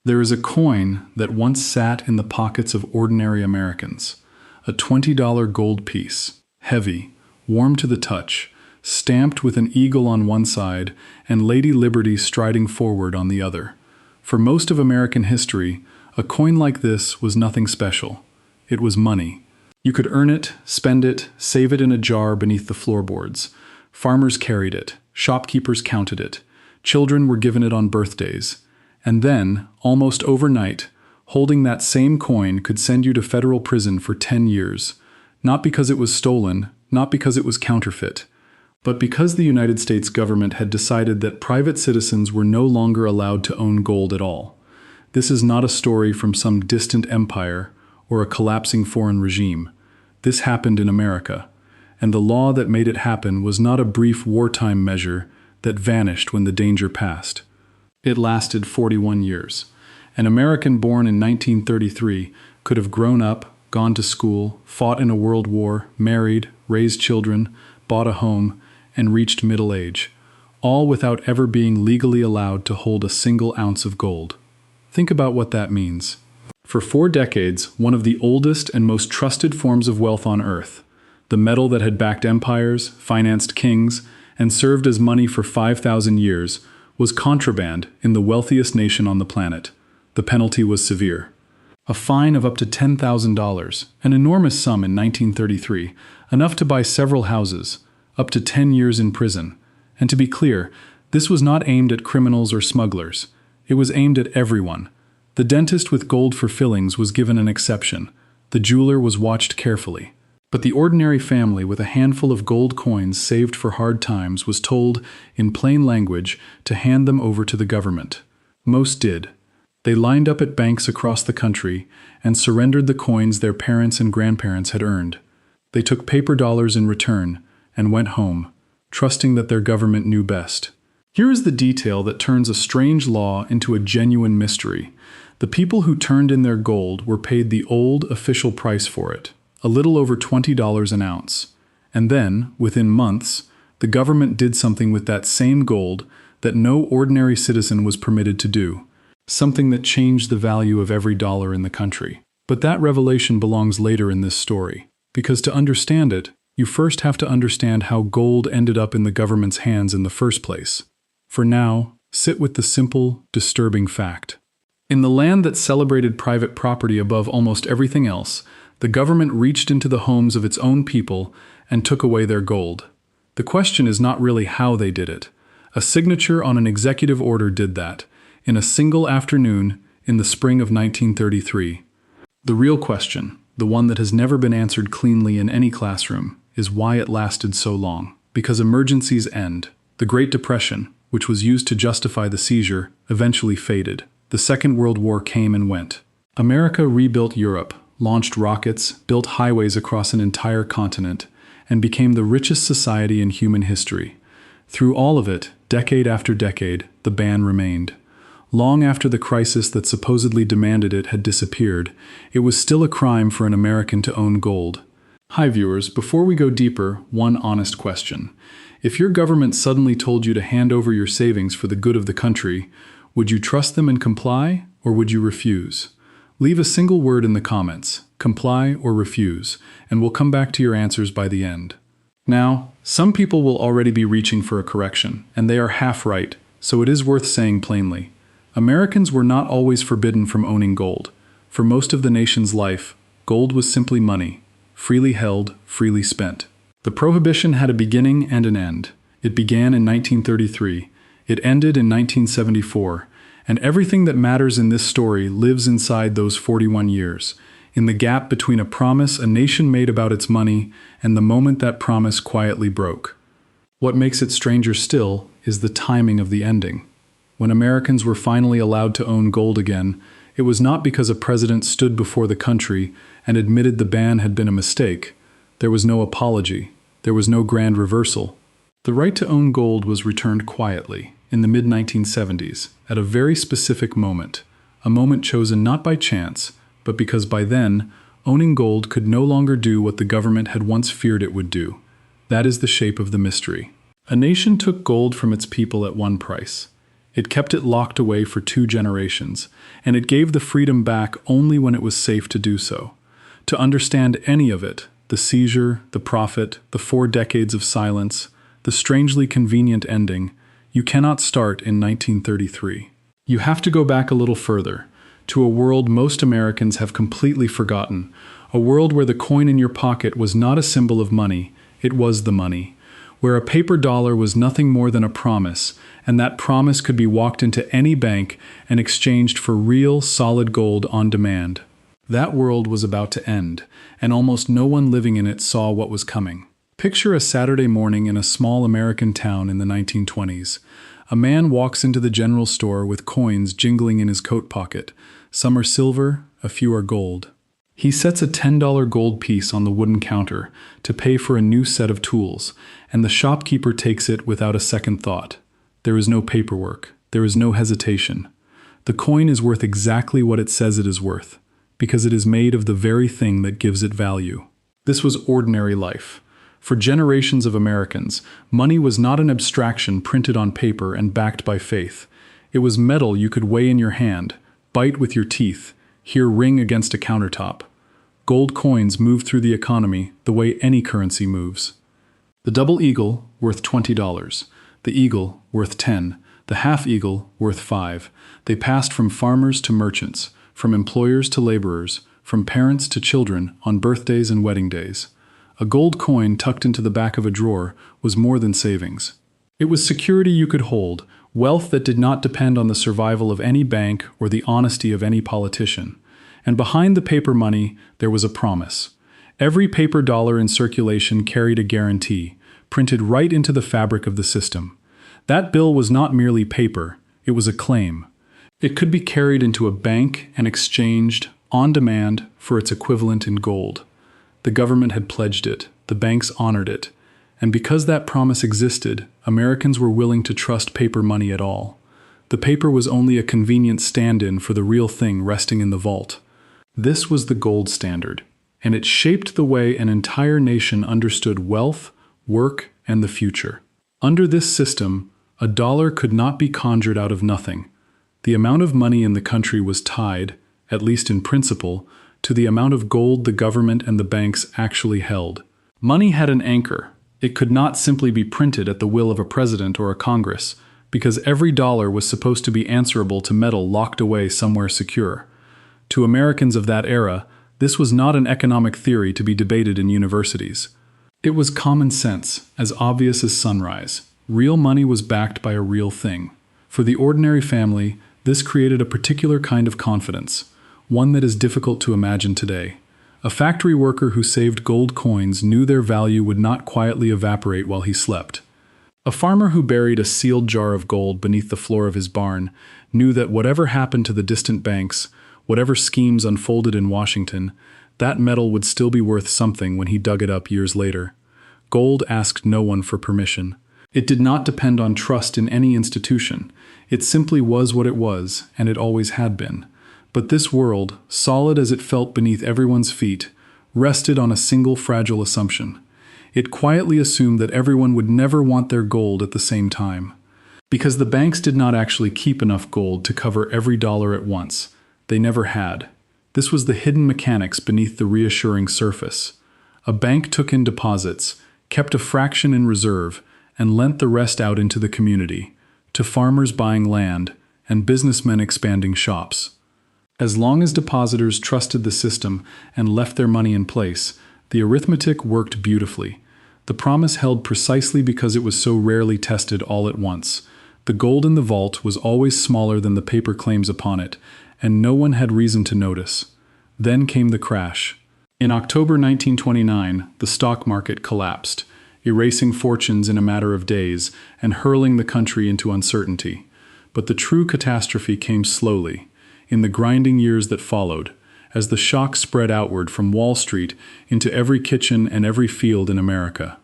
There is a coin that once sat in the pockets of ordinary Americans, a $20 gold piece, heavy, warm to the touch, stamped with an eagle on one side and Lady Liberty striding forward on the other. For most of American history, a coin like this was nothing special. It was money. You could earn it, spend it, save it in a jar beneath the floorboards. Farmers carried it, shopkeepers counted it, children were given it on birthdays. And then, almost overnight, holding that same coin could send you to federal prison for 10 years. Not because it was stolen, not because it was counterfeit, but because the United States government had decided that private citizens were no longer allowed to own gold at all. This is not a story from some distant empire or a collapsing foreign regime. This happened in America, and the law that made it happen was not a brief wartime measure that vanished when the danger passed. It lasted 41 years. An American born in 1933 could have grown up, gone to school, fought in a world war, married, raised children, bought a home, and reached middle age, all without ever being legally allowed to hold a single ounce of gold. Think about what that means. For 4 decades, one of the oldest and most trusted forms of wealth on earth, the metal that had backed empires, financed kings, and served as money for 5,000 years, was contraband in the wealthiest nation on the planet. The penalty was severe. A fine of up to $10,000, an enormous sum in 1933, enough to buy several houses, up to 10 years in prison. And to be clear, this was not aimed at criminals or smugglers. It was aimed at everyone. The dentist with gold for fillings was given an exception. The jeweler was watched carefully. But the ordinary family with a handful of gold coins saved for hard times was told, in plain language, to hand them over to the government. Most did. They lined up at banks across the country and surrendered the coins their parents and grandparents had earned. They took paper dollars in return and went home, trusting that their government knew best. Here is the detail that turns a strange law into a genuine mystery. The people who turned in their gold were paid the old official price for it, a little over $20 an ounce. And then, within months, the government did something with that same gold that no ordinary citizen was permitted to do, something that changed the value of every dollar in the country. But that revelation belongs later in this story, because to understand it, you first have to understand how gold ended up in the government's hands in the first place. For now, sit with the simple, disturbing fact. In the land that celebrated private property above almost everything else, the government reached into the homes of its own people and took away their gold. The question is not really how they did it. A signature on an executive order did that, in a single afternoon in the spring of 1933. The real question, the one that has never been answered cleanly in any classroom, is why it lasted so long. Because emergencies end. The Great Depression, which was used to justify the seizure, eventually faded. The Second World War came and went. America rebuilt Europe, launched rockets, built highways across an entire continent, and became the richest society in human history. Through all of it, decade after decade, the ban remained. Long after the crisis that supposedly demanded it had disappeared, it was still a crime for an American to own gold. Hi viewers, before we go deeper, one honest question. If your government suddenly told you to hand over your savings for the good of the country, would you trust them and comply, or would you refuse? Leave a single word in the comments, comply or refuse, and we'll come back to your answers by the end. Now, some people will already be reaching for a correction, and they are half right, so it is worth saying plainly. Americans were not always forbidden from owning gold. For most of the nation's life, gold was simply money, freely held, freely spent. The prohibition had a beginning and an end. It began in 1933. It ended in 1974. And everything that matters in this story lives inside those 41 years, in the gap between a promise a nation made about its money and the moment that promise quietly broke. What makes it stranger still is the timing of the ending. When Americans were finally allowed to own gold again, it was not because a president stood before the country and admitted the ban had been a mistake. There was no apology. There was no grand reversal. The right to own gold was returned quietly, in the mid-1970s, at a very specific moment, a moment chosen not by chance, but because by then, owning gold could no longer do what the government had once feared it would do. That is the shape of the mystery. A nation took gold from its people at one price. It kept it locked away for 2 generations, and it gave the freedom back only when it was safe to do so. To understand any of it, the seizure, the profit, the 4 decades of silence, the strangely convenient ending, you cannot start in 1933. You have to go back a little further, to a world most Americans have completely forgotten, a world where the coin in your pocket was not a symbol of money, it was the money, where a paper dollar was nothing more than a promise, and that promise could be walked into any bank and exchanged for real, solid gold on demand. That world was about to end, and almost no one living in it saw what was coming. Picture a Saturday morning in a small American town in the 1920s. A man walks into the general store with coins jingling in his coat pocket. Some are silver, a few are gold. He sets a $10 gold piece on the wooden counter to pay for a new set of tools, and the shopkeeper takes it without a second thought. There is no paperwork. There is no hesitation. The coin is worth exactly what it says it is worth, because it is made of the very thing that gives it value. This was ordinary life. For generations of Americans, money was not an abstraction printed on paper and backed by faith. It was metal you could weigh in your hand, bite with your teeth, hear ring against a countertop. Gold coins moved through the economy the way any currency moves. The double eagle, worth $20. The eagle, worth 10. The half eagle, worth 5. They passed from farmers to merchants, from employers to laborers, from parents to children on birthdays and wedding days. A gold coin tucked into the back of a drawer was more than savings. It was security you could hold, wealth that did not depend on the survival of any bank or the honesty of any politician. And behind the paper money, there was a promise. Every paper dollar in circulation carried a guarantee, printed right into the fabric of the system. That bill was not merely paper, it was a claim. It could be carried into a bank and exchanged, on demand, for its equivalent in gold. The government had pledged it, the banks honored it, and because that promise existed, Americans were willing to trust paper money at all. The paper was only a convenient stand-in for the real thing resting in the vault. This was the gold standard, and it shaped the way an entire nation understood wealth, work, and the future. Under this system, a dollar could not be conjured out of nothing. The amount of money in the country was tied, at least in principle, to the amount of gold the government and the banks actually held. Money had an anchor. It could not simply be printed at the will of a president or a Congress, because every dollar was supposed to be answerable to metal locked away somewhere secure. To Americans of that era, this was not an economic theory to be debated in universities. It was common sense, as obvious as sunrise. Real money was backed by a real thing. For the ordinary family, this created a particular kind of confidence, one that is difficult to imagine today. A factory worker who saved gold coins knew their value would not quietly evaporate while he slept. A farmer who buried a sealed jar of gold beneath the floor of his barn knew that whatever happened to the distant banks, whatever schemes unfolded in Washington, that metal would still be worth something when he dug it up years later. Gold asked no one for permission. It did not depend on trust in any institution. It simply was what it was, and it always had been. But this world, solid as it felt beneath everyone's feet, rested on a single fragile assumption. It quietly assumed that everyone would never want their gold at the same time. Because the banks did not actually keep enough gold to cover every dollar at once. They never had. This was the hidden mechanics beneath the reassuring surface. A bank took in deposits, kept a fraction in reserve, and lent the rest out into the community, to farmers buying land and businessmen expanding shops. As long as depositors trusted the system and left their money in place, the arithmetic worked beautifully. The promise held precisely because it was so rarely tested all at once. The gold in the vault was always smaller than the paper claims upon it, and no one had reason to notice. Then came the crash. In October 1929, the stock market collapsed, erasing fortunes in a matter of days and hurling the country into uncertainty. But the true catastrophe came slowly, in the grinding years that followed, as the shock spread outward from Wall Street into every kitchen and every field in America.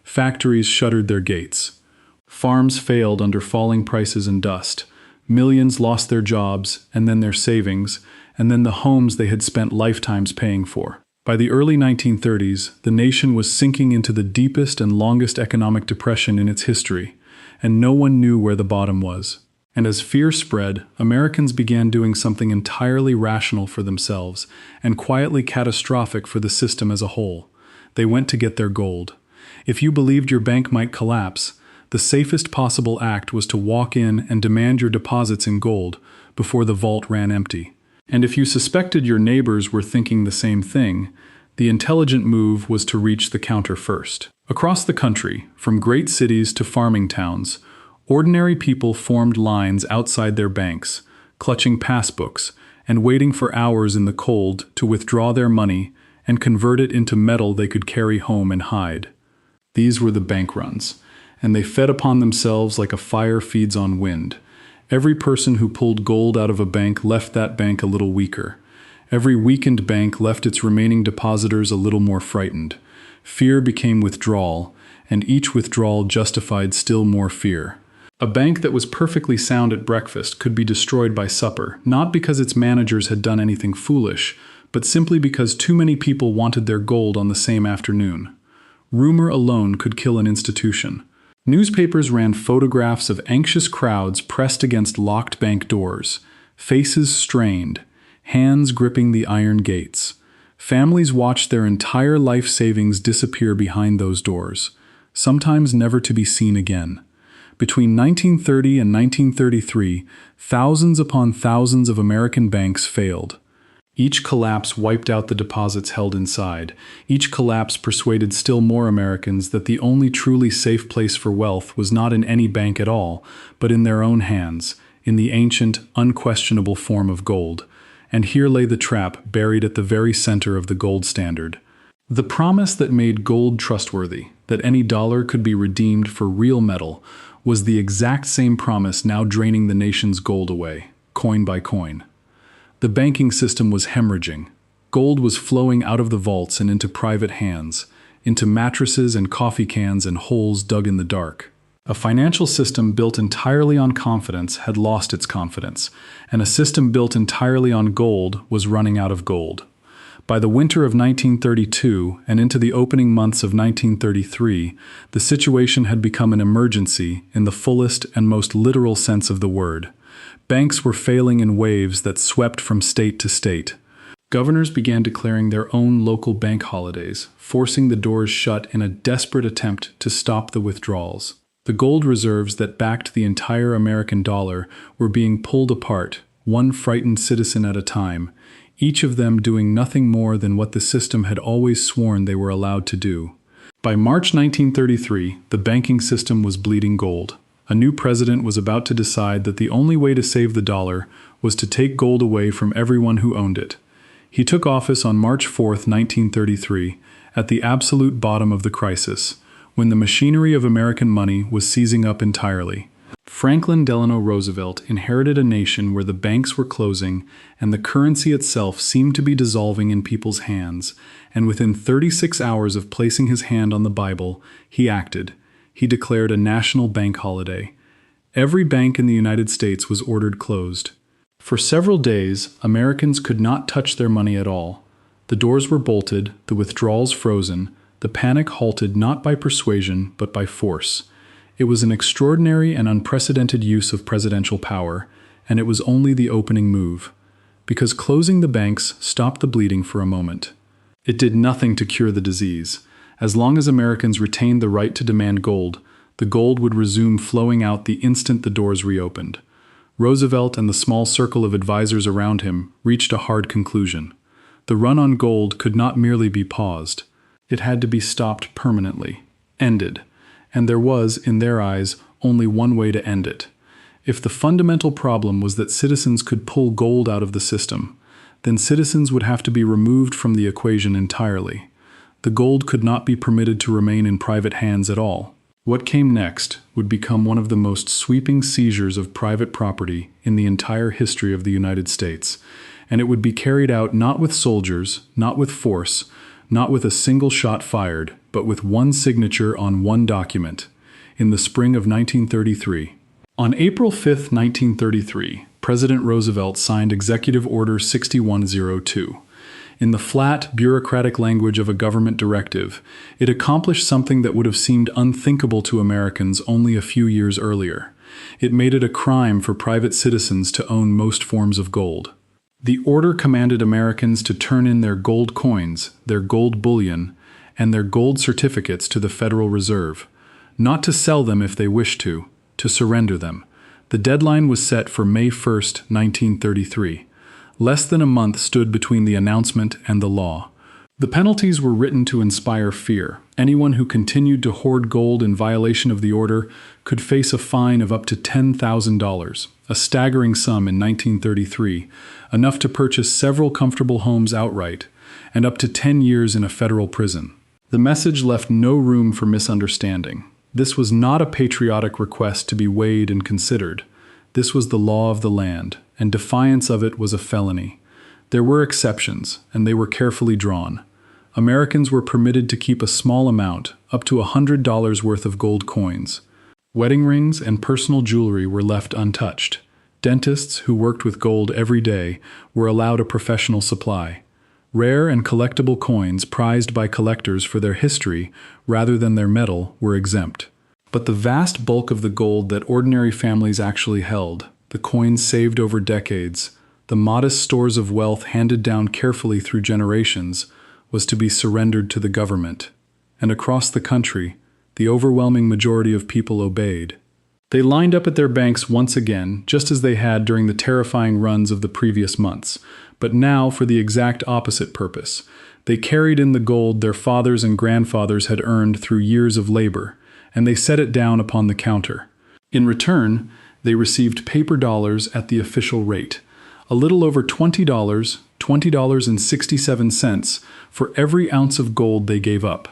Factories shuttered their gates. Farms failed under falling prices and dust. Millions lost their jobs, and then their savings, and then the homes they had spent lifetimes paying for. By the early 1930s, the nation was sinking into the deepest and longest economic depression in its history, and no one knew where the bottom was. And as fear spread, Americans began doing something entirely rational for themselves and quietly catastrophic for the system as a whole. They went to get their gold. If you believed your bank might collapse, the safest possible act was to walk in and demand your deposits in gold before the vault ran empty. And if you suspected your neighbors were thinking the same thing, the intelligent move was to reach the counter first. Across the country, from great cities to farming towns, ordinary people formed lines outside their banks, clutching passbooks and waiting for hours in the cold to withdraw their money and convert it into metal they could carry home and hide. These were the bank runs, and they fed upon themselves like a fire feeds on wind. Every person who pulled gold out of a bank left that bank a little weaker. Every weakened bank left its remaining depositors a little more frightened. Fear became withdrawal, and each withdrawal justified still more fear. A bank that was perfectly sound at breakfast could be destroyed by supper, not because its managers had done anything foolish, but simply because too many people wanted their gold on the same afternoon. Rumor alone could kill an institution. Newspapers ran photographs of anxious crowds pressed against locked bank doors, faces strained, hands gripping the iron gates. Families watched their entire life savings disappear behind those doors, sometimes never to be seen again. Between 1930 and 1933, thousands upon thousands of American banks failed. Each collapse wiped out the deposits held inside. Each collapse persuaded still more Americans that the only truly safe place for wealth was not in any bank at all, but in their own hands, in the ancient, unquestionable form of gold. And here lay the trap buried at the very center of the gold standard. The promise that made gold trustworthy, that any dollar could be redeemed for real metal, was the exact same promise now draining the nation's gold away, coin by coin. The banking system was hemorrhaging. Gold was flowing out of the vaults and into private hands, into mattresses and coffee cans and holes dug in the dark. A financial system built entirely on confidence had lost its confidence, and a system built entirely on gold was running out of gold. By the winter of 1932 and into the opening months of 1933, the situation had become an emergency in the fullest and most literal sense of the word. Banks were failing in waves that swept from state to state. Governors began declaring their own local bank holidays, forcing the doors shut in a desperate attempt to stop the withdrawals. The gold reserves that backed the entire American dollar were being pulled apart, one frightened citizen at a time, each of them doing nothing more than what the system had always sworn they were allowed to do. By March 1933, the banking system was bleeding gold. A new president was about to decide that the only way to save the dollar was to take gold away from everyone who owned it. He took office on March 4, 1933, at the absolute bottom of the crisis, when the machinery of American money was seizing up entirely. Franklin Delano Roosevelt inherited a nation where the banks were closing and the currency itself seemed to be dissolving in people's hands, and within 36 hours of placing his hand on the Bible, he acted. He declared a national bank holiday. Every bank in the United States was ordered closed. For several days, Americans could not touch their money at all. The doors were bolted, the withdrawals frozen, the panic halted not by persuasion but by force. It was an extraordinary and unprecedented use of presidential power, and it was only the opening move, because closing the banks stopped the bleeding for a moment. It did nothing to cure the disease. As long as Americans retained the right to demand gold, the gold would resume flowing out the instant the doors reopened. Roosevelt and the small circle of advisors around him reached a hard conclusion. The run on gold could not merely be paused. It had to be stopped permanently, ended. And there was, in their eyes, only one way to end it. If the fundamental problem was that citizens could pull gold out of the system, then citizens would have to be removed from the equation entirely. The gold could not be permitted to remain in private hands at all. What came next would become one of the most sweeping seizures of private property in the entire history of the United States, and it would be carried out not with soldiers, not with force, not with a single shot fired, but with one signature on one document, in the spring of 1933. On April 5, 1933, President Roosevelt signed Executive Order 6102. In the flat, bureaucratic language of a government directive, it accomplished something that would have seemed unthinkable to Americans only a few years earlier. It made it a crime for private citizens to own most forms of gold. The order commanded Americans to turn in their gold coins, their gold bullion, and their gold certificates to the Federal Reserve, not to sell them if they wished to surrender them. The deadline was set for May 1, 1933. Less than a month stood between the announcement and the law. The penalties were written to inspire fear. Anyone who continued to hoard gold in violation of the order could face a fine of up to $10,000, a staggering sum in 1933, enough to purchase several comfortable homes outright, and up to 10 years in a federal prison. The message left no room for misunderstanding. This was not a patriotic request to be weighed and considered. This was the law of the land, and defiance of it was a felony. There were exceptions, and they were carefully drawn. Americans were permitted to keep a small amount, up to $100 worth of gold coins. Wedding rings and personal jewelry were left untouched. Dentists, who worked with gold every day, were allowed a professional supply. Rare and collectible coins prized by collectors for their history rather than their metal were exempt. But the vast bulk of the gold that ordinary families actually held, the coins saved over decades, the modest stores of wealth handed down carefully through generations, was to be surrendered to the government. And across the country, the overwhelming majority of people obeyed. They lined up at their banks once again, just as they had during the terrifying runs of the previous months, but now for the exact opposite purpose. They carried in the gold their fathers and grandfathers had earned through years of labor, and they set it down upon the counter. In return, they received paper dollars at the official rate, a little over $20, $20.67 for every ounce of gold they gave up.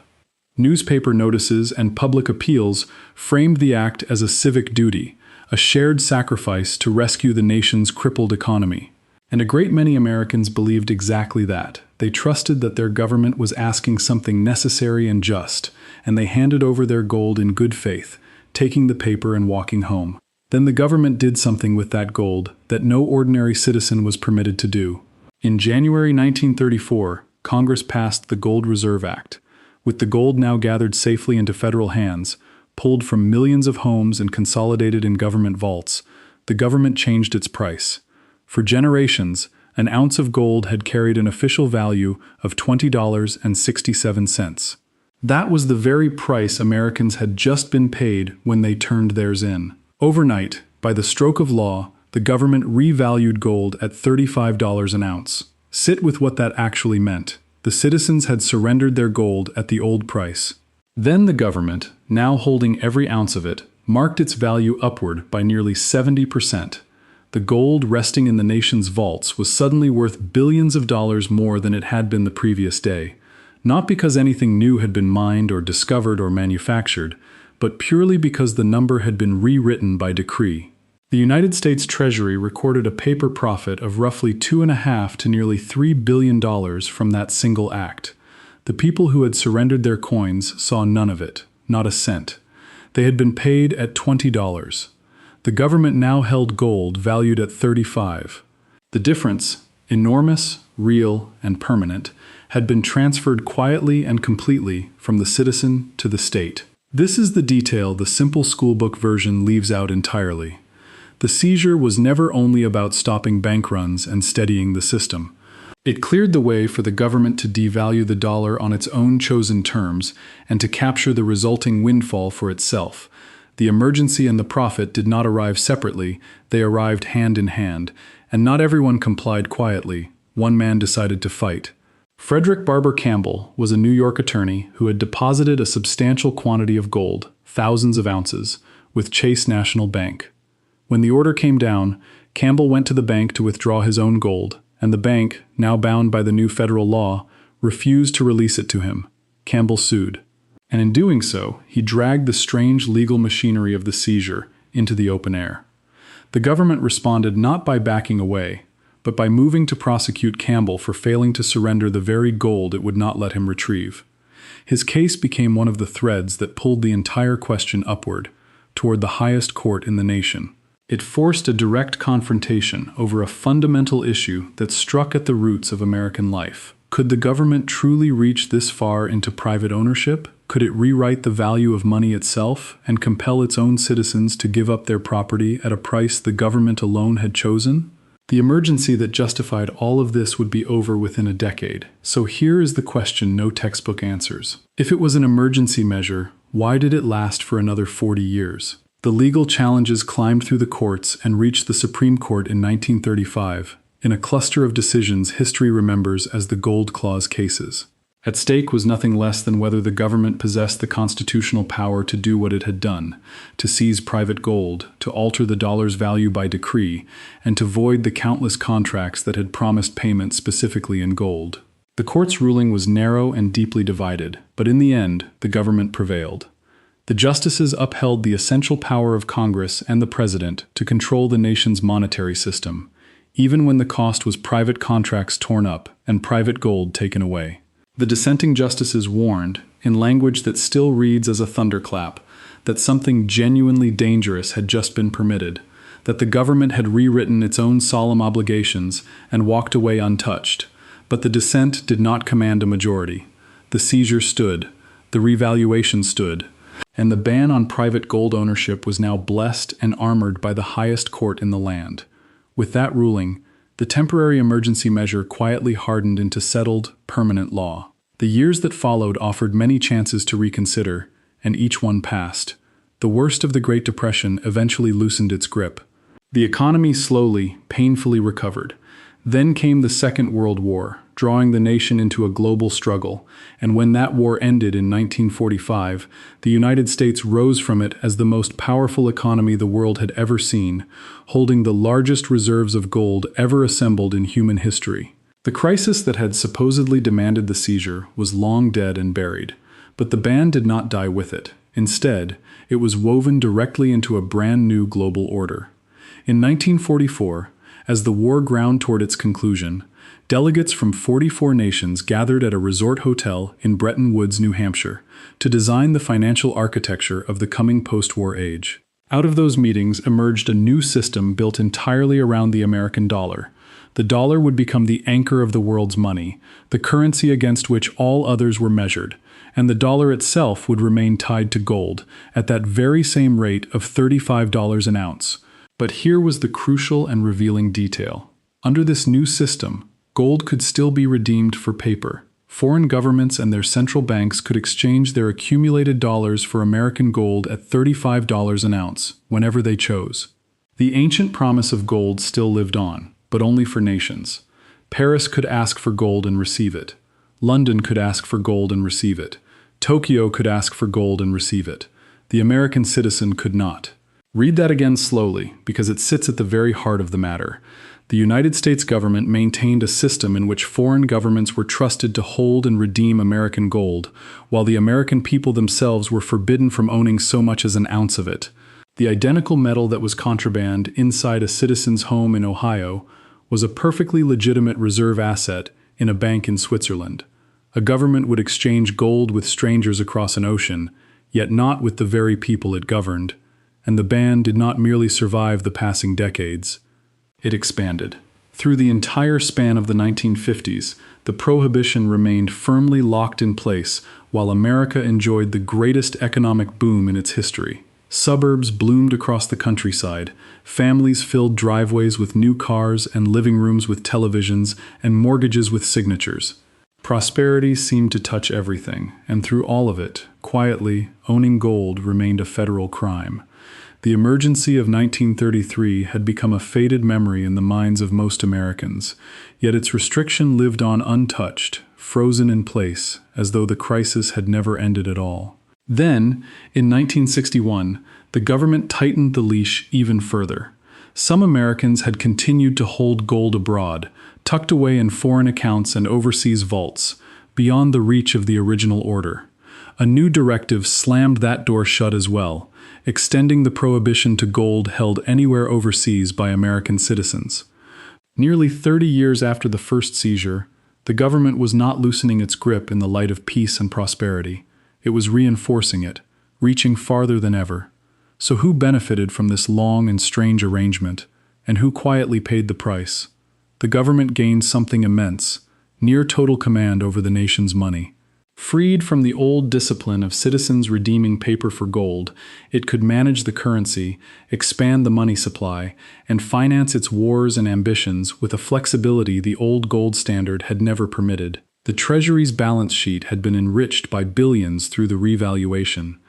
Newspaper notices and public appeals framed the act as a civic duty, a shared sacrifice to rescue the nation's crippled economy. And a great many Americans believed exactly that. They trusted that their government was asking something necessary and just, and they handed over their gold in good faith, taking the paper and walking home. Then the government did something with that gold that no ordinary citizen was permitted to do. In January 1934, Congress passed the Gold Reserve Act. With the gold now gathered safely into federal hands, pulled from millions of homes and consolidated in government vaults, the government changed its price. For generations, an ounce of gold had carried an official value of $20.67. That was the very price Americans had just been paid when they turned theirs in. Overnight, by the stroke of law, the government revalued gold at $35 an ounce. Sit with what that actually meant. The citizens had surrendered their gold at the old price. Then the government, now holding every ounce of it, marked its value upward by nearly 70%. The gold resting in the nation's vaults was suddenly worth billions of dollars more than it had been the previous day, not because anything new had been mined or discovered or manufactured, but purely because the number had been rewritten by decree. The United States Treasury recorded a paper profit of roughly $2.5 to nearly $3 billion from that single act. The people who had surrendered their coins saw none of it, not a cent. They had been paid at $20. The government now held gold valued at $35. The difference, enormous, real, and permanent, had been transferred quietly and completely from the citizen to the state. This is the detail the simple schoolbook version leaves out entirely. The seizure was never only about stopping bank runs and steadying the system. It cleared the way for the government to devalue the dollar on its own chosen terms and to capture the resulting windfall for itself. The emergency and the profit did not arrive separately, they arrived hand in hand, and not everyone complied quietly. One man decided to fight. Frederick Barber Campbell was a New York attorney who had deposited a substantial quantity of gold, thousands of ounces, with Chase National Bank. When the order came down, Campbell went to the bank to withdraw his own gold, and the bank, now bound by the new federal law, refused to release it to him. Campbell sued. And in doing so, he dragged the strange legal machinery of the seizure into the open air. The government responded not by backing away, but by moving to prosecute Campbell for failing to surrender the very gold it would not let him retrieve. His case became one of the threads that pulled the entire question upward, toward the highest court in the nation. It forced a direct confrontation over a fundamental issue that struck at the roots of American life. Could Could the government truly reach this far into private ownership? Could it rewrite the value of money itself and compel its own citizens to give up their property at a price the government alone had chosen? The emergency that justified all of this would be over within a decade. So here is the question no textbook answers. If it was an emergency measure, why did it last for another 40 years? The legal challenges climbed through the courts and reached the Supreme Court in 1935, in a cluster of decisions history remembers as the Gold Clause cases. At stake was nothing less than whether the government possessed the constitutional power to do what it had done, to seize private gold, to alter the dollar's value by decree, and to void the countless contracts that had promised payment specifically in gold. The court's ruling was narrow and deeply divided, but in the end, the government prevailed. The justices upheld the essential power of Congress and the President to control the nation's monetary system, even when the cost was private contracts torn up and private gold taken away. The dissenting justices warned, in language that still reads as a thunderclap, that something genuinely dangerous had just been permitted, that the government had rewritten its own solemn obligations and walked away untouched. But the dissent did not command a majority. The seizure stood, the revaluation stood, and the ban on private gold ownership was now blessed and armored by the highest court in the land. With that ruling, the temporary emergency measure quietly hardened into settled, permanent law. The years that followed offered many chances to reconsider, and each one passed. The worst of the Great Depression eventually loosened its grip. The economy slowly, painfully recovered. Then came the Second World War, drawing the nation into a global struggle, and when that war ended in 1945, the United States rose from it as the most powerful economy the world had ever seen, holding the largest reserves of gold ever assembled in human history. The crisis that had supposedly demanded the seizure was long dead and buried, but the ban did not die with it. Instead, it was woven directly into a brand new global order. In 1944, as the war ground toward its conclusion, delegates from 44 nations gathered at a resort hotel in Bretton Woods, New Hampshire, to design the financial architecture of the coming post-war age. Out of those meetings emerged a new system built entirely around the American dollar. The dollar would become the anchor of the world's money, the currency against which all others were measured, and the dollar itself would remain tied to gold, at that very same rate of $35 an ounce. But here was the crucial and revealing detail. Under this new system, gold could still be redeemed for paper. Foreign governments and their central banks could exchange their accumulated dollars for American gold at $35 an ounce, whenever they chose. The ancient promise of gold still lived on, but only for nations. Paris could ask for gold and receive it. London could ask for gold and receive it. Tokyo could ask for gold and receive it. The American citizen could not. Read that again slowly, because it sits at the very heart of the matter. The United States government maintained a system in which foreign governments were trusted to hold and redeem American gold, while the American people themselves were forbidden from owning so much as an ounce of it. The identical metal that was contraband inside a citizen's home in Ohio was a perfectly legitimate reserve asset in a bank in Switzerland. A government would exchange gold with strangers across an ocean, yet not with the very people it governed. And the ban did not merely survive the passing decades. It expanded. Through the entire span of the 1950s, the prohibition remained firmly locked in place while America enjoyed the greatest economic boom in its history. Suburbs bloomed across the countryside, families filled driveways with new cars and living rooms with televisions and mortgages with signatures. Prosperity seemed to touch everything, and through all of it, quietly, owning gold remained a federal crime. The emergency of 1933 had become a faded memory in the minds of most Americans, yet its restriction lived on untouched, frozen in place, as though the crisis had never ended at all. Then, in 1961, the government tightened the leash even further. Some Americans had continued to hold gold abroad, tucked away in foreign accounts and overseas vaults, beyond the reach of the original order. A new directive slammed that door shut as well, extending the prohibition to gold held anywhere overseas by American citizens. Nearly 30 years after the first seizure, the government was not loosening its grip in the light of peace and prosperity. It was reinforcing it, reaching farther than ever. So who benefited from this long and strange arrangement, and who quietly paid the price? The government gained something immense, near total command over the nation's money. Freed from the old discipline of citizens redeeming paper for gold, it could manage the currency, expand the money supply, and finance its wars and ambitions with a flexibility the old gold standard had never permitted. The Treasury's balance sheet had been enriched by billions through the revaluation.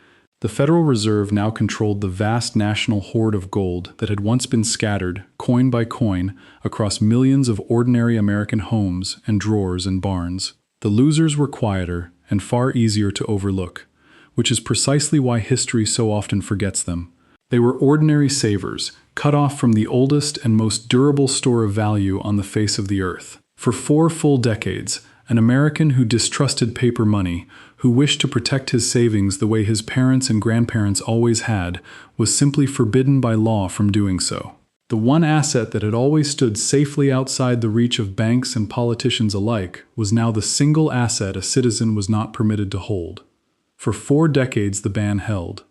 The Federal Reserve now controlled the vast national hoard of gold that had once been scattered, coin by coin, across millions of ordinary American homes and drawers and barns. The losers were quieter and far easier to overlook, which is precisely why history so often forgets them. They were ordinary savers, cut off from the oldest and most durable store of value on the face of the earth. For 4 full decades, an American who distrusted paper money, who wished to protect his savings the way his parents and grandparents always had, was simply forbidden by law from doing so. The one asset that had always stood safely outside the reach of banks and politicians alike was now the single asset a citizen was not permitted to hold. For 4 decades the ban held.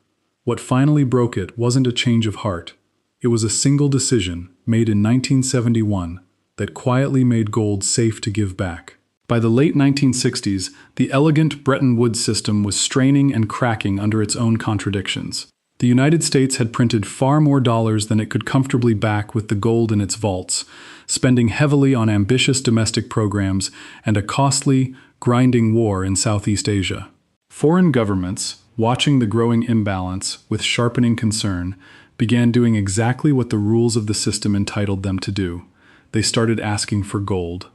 What finally broke it wasn't a change of heart. It was a single decision, made in 1971, that quietly made gold safe to give back. By the late 1960s, the elegant Bretton Woods system was straining and cracking under its own contradictions. The United States had printed far more dollars than it could comfortably back with the gold in its vaults, spending heavily on ambitious domestic programs and a costly, grinding war in Southeast Asia. Foreign governments, watching the growing imbalance with sharpening concern, began doing exactly what the rules of the system entitled them to do. They started asking for gold.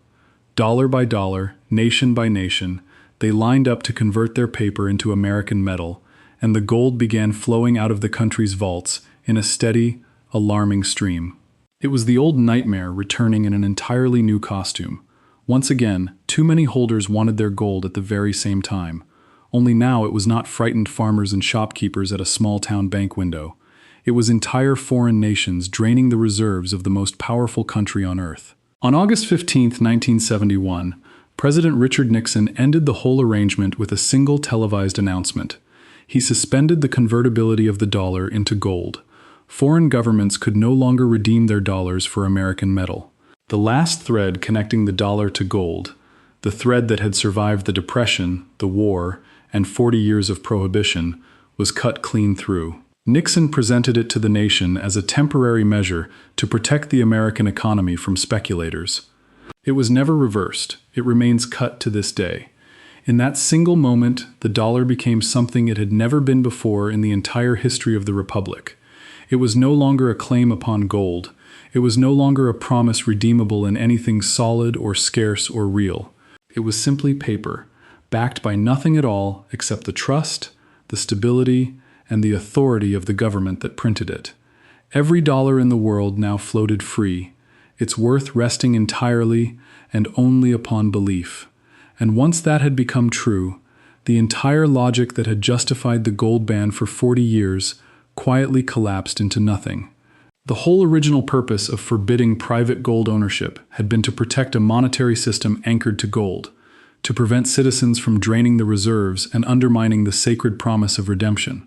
Dollar by dollar, nation by nation, they lined up to convert their paper into American metal, and the gold began flowing out of the country's vaults in a steady, alarming stream. It was the old nightmare returning in an entirely new costume. Once again, too many holders wanted their gold at the very same time. Only now it was not frightened farmers and shopkeepers at a small-town bank window. It was entire foreign nations draining the reserves of the most powerful country on earth. On August 15, 1971, President Richard Nixon ended the whole arrangement with a single televised announcement. He suspended the convertibility of the dollar into gold. Foreign governments could no longer redeem their dollars for American metal. The last thread connecting the dollar to gold, the thread that had survived the Depression, the war, and 40 years of prohibition, was cut clean through. Nixon presented it to the nation as a temporary measure to protect the American economy from speculators. It was never reversed. It remains cut to this day. In that single moment, the dollar became something it had never been before in the entire history of the Republic. It was no longer a claim upon gold. It was no longer a promise redeemable in anything solid or scarce or real. It was simply paper, backed by nothing at all except the trust, the stability, and the authority of the government that printed it. Every dollar in the world now floated free, its worth resting entirely and only upon belief. And once that had become true, the entire logic that had justified the gold ban for 40 years quietly collapsed into nothing. The whole original purpose of forbidding private gold ownership had been to protect a monetary system anchored to gold, to prevent citizens from draining the reserves and undermining the sacred promise of redemption.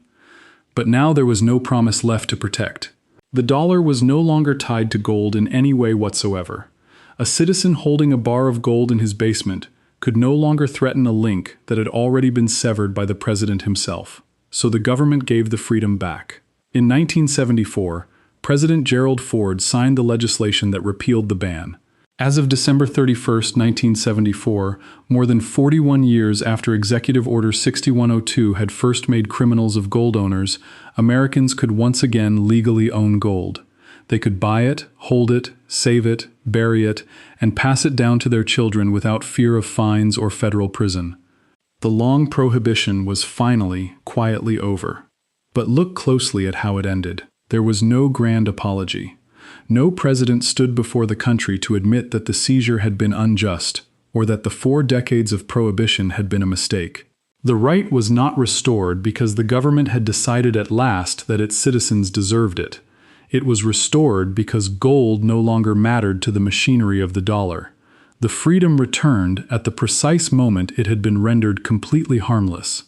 But now there was no promise left to protect. The dollar was no longer tied to gold in any way whatsoever. A citizen holding a bar of gold in his basement could no longer threaten a link that had already been severed by the president himself. So the government gave the freedom back. In 1974, President Gerald Ford signed the legislation that repealed the ban. As of December 31, 1974, more than 41 years after Executive Order 6102 had first made criminals of gold owners, Americans could once again legally own gold. They could buy it, hold it, save it, bury it, and pass it down to their children without fear of fines or federal prison. The long prohibition was finally, quietly over. But look closely at how it ended. There was no grand apology. No president stood before the country to admit that the seizure had been unjust, or that the 4 decades of prohibition had been a mistake. The right was not restored because the government had decided at last that its citizens deserved it. It was restored because gold no longer mattered to the machinery of the dollar. The freedom returned at the precise moment it had been rendered completely harmless.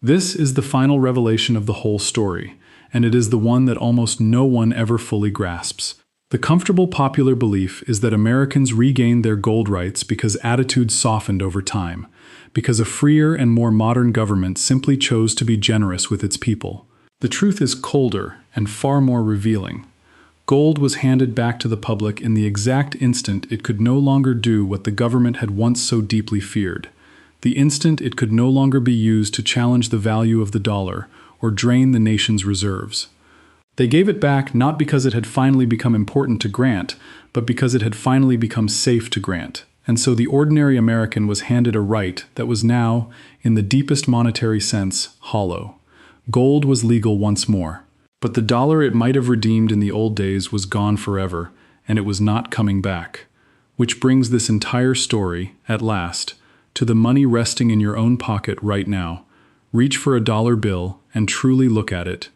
This is the final revelation of the whole story, and it is the one that almost no one ever fully grasps. The comfortable popular belief is that Americans regained their gold rights because attitudes softened over time, because a freer and more modern government simply chose to be generous with its people. The truth is colder and far more revealing. Gold was handed back to the public in the exact instant it could no longer do what the government had once so deeply feared. The instant it could no longer be used to challenge the value of the dollar or drain the nation's reserves. They gave it back not because it had finally become important to grant, but because it had finally become safe to grant. And so the ordinary American was handed a right that was now, in the deepest monetary sense, hollow. Gold was legal once more. But the dollar it might have redeemed in the old days was gone forever, and it was not coming back. Which brings this entire story, at last, to the money resting in your own pocket right now. Reach for a dollar bill and truly look at it.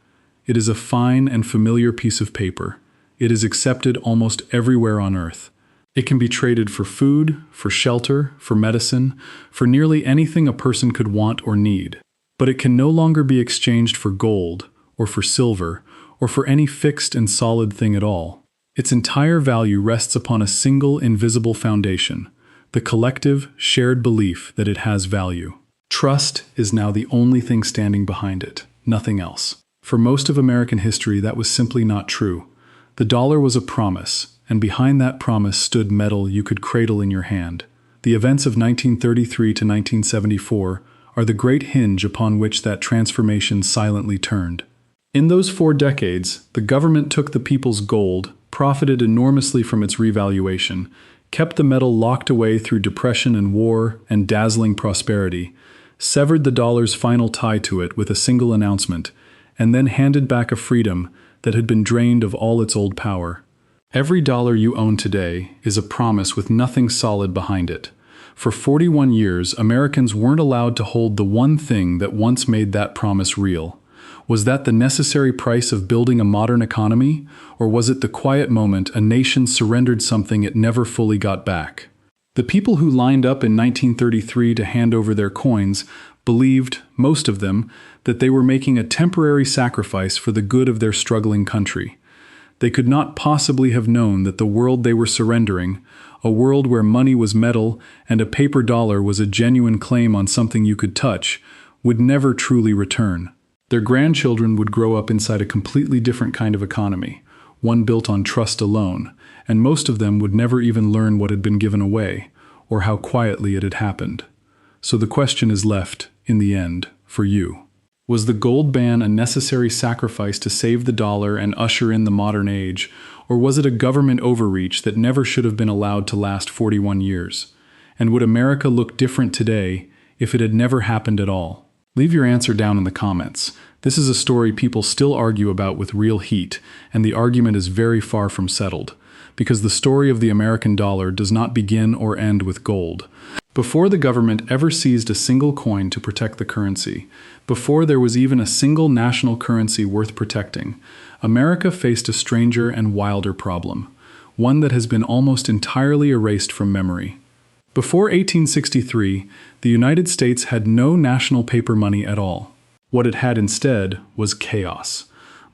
It is a fine and familiar piece of paper. It is accepted almost everywhere on earth. It can be traded for food, for shelter, for medicine, for nearly anything a person could want or need. But it can no longer be exchanged for gold, or for silver, or for any fixed and solid thing at all. Its entire value rests upon a single invisible foundation, the collective, shared belief that it has value. Trust is now the only thing standing behind it, nothing else. For most of American history, that was simply not true. The dollar was a promise, and behind that promise stood metal you could cradle in your hand. The events of 1933 to 1974 are the great hinge upon which that transformation silently turned. In those 4 decades, the government took the people's gold, profited enormously from its revaluation, kept the metal locked away through depression and war and dazzling prosperity, severed the dollar's final tie to it with a single announcement, and then handed back a freedom that had been drained of all its old power. Every dollar you own today is a promise with nothing solid behind it. For 41 years, Americans weren't allowed to hold the one thing that once made that promise real. Was that the necessary price of building a modern economy, or was it the quiet moment a nation surrendered something it never fully got back? The people who lined up in 1933 to hand over their coins believed, most of them, that they were making a temporary sacrifice for the good of their struggling country. They could not possibly have known that the world they were surrendering, a world where money was metal and a paper dollar was a genuine claim on something you could touch, would never truly return. Their grandchildren would grow up inside a completely different kind of economy, one built on trust alone, and most of them would never even learn what had been given away, or how quietly it had happened. So the question is left, in the end, for you. Was the gold ban a necessary sacrifice to save the dollar and usher in the modern age, or was it a government overreach that never should have been allowed to last 41 years? And would America look different today if it had never happened at all? Leave your answer down in the comments. This is a story people still argue about with real heat, and the argument is very far from settled, because the story of the American dollar does not begin or end with gold. Before the government ever seized a single coin to protect the currency, before there was even a single national currency worth protecting, America faced a stranger and wilder problem, one that has been almost entirely erased from memory. Before 1863, the United States had no national paper money at all. What it had instead was chaos.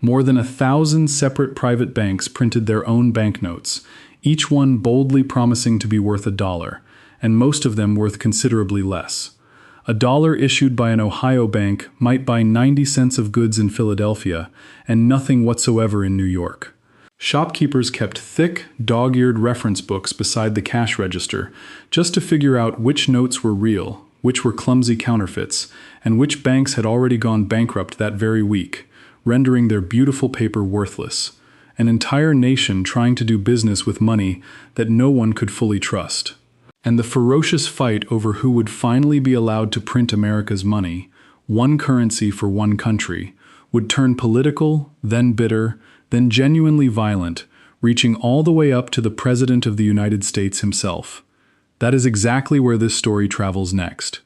More than 1,000 separate private banks printed their own banknotes, each one boldly promising to be worth $1, and most of them worth considerably less. $1 issued by an Ohio bank might buy 90 cents of goods in Philadelphia and nothing whatsoever in New York. Shopkeepers kept thick, dog-eared reference books beside the cash register just to figure out which notes were real, which were clumsy counterfeits, and which banks had already gone bankrupt that very week, rendering their beautiful paper worthless. An entire nation trying to do business with money that no one could fully trust. And the ferocious fight over who would finally be allowed to print America's money, one currency for one country, would turn political, then bitter, then genuinely violent, reaching all the way up to the President of the United States himself. That is exactly where this story travels next.